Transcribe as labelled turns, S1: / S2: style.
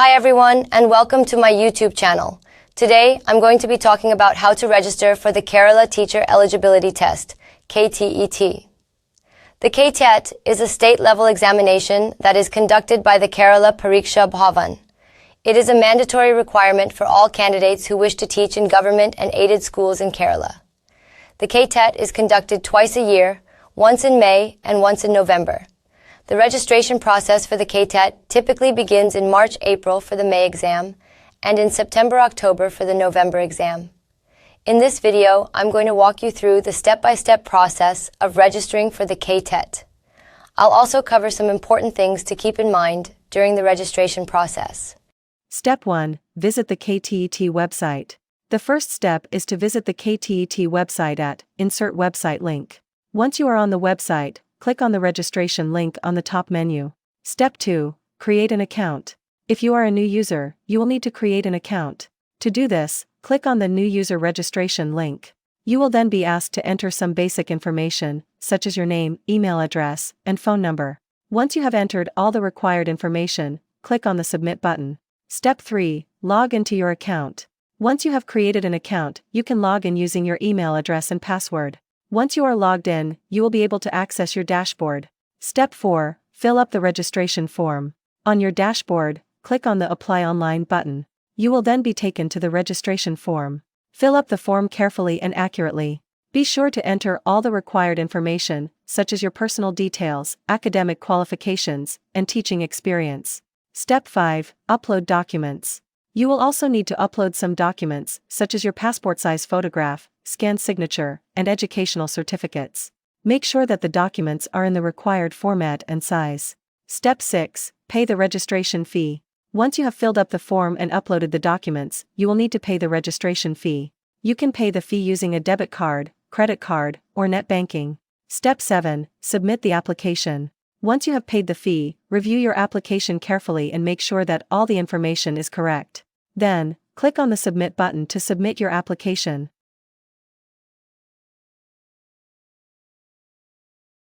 S1: Hi everyone, and welcome to my YouTube channel. Today, I'm going to be talking about how to register for the Kerala Teacher Eligibility Test, KTET. The Ktet is a state-level examination that is conducted by the Kerala Pariksha Bhavan. It is a mandatory requirement for all candidates who wish to teach in government and aided schools in Kerala. The Ktet is conducted twice a year, once in May and once in November. The registration process for the Ktet typically begins in March-April for the May exam and in September-October for the November exam. In this video, I'm going to walk you through the step-by-step process of registering for the Ktet. I'll also cover some important things to keep in mind during the registration process.
S2: Step 1. Visit the KTET website. The first step is to visit the KTET website at Insert Website Link. Once you are on the website, click on the registration link on the top menu. Step 2. Create an account. If you are a new user, you will need to create an account. To do this, click on the New User Registration link. You will then be asked to enter some basic information, such as your name, email address, and phone number. Once you have entered all the required information, click on the Submit button. Step 3. Log into your account. Once you have created an account, you can log in using your email address and password. Once you are logged in, you will be able to access your dashboard. Step 4. Fill up the registration form. On your dashboard, click on the Apply Online button. You will then be taken to the registration form. Fill up the form carefully and accurately. Be sure to enter all the required information, such as your personal details, academic qualifications, and teaching experience. Step 5. Upload documents. You will also need to upload some documents, such as your passport-size photograph, scanned signature, and educational certificates. Make sure that the documents are in the required format and size. Step 6. Pay the registration fee. Once you have filled up the form and uploaded the documents, you will need to pay the registration fee. You can pay the fee using a debit card, credit card, or net banking. Step 7. Submit the application. Once you have paid the fee, review your application carefully and make sure that all the information is correct. Then, click on the Submit button to submit your application.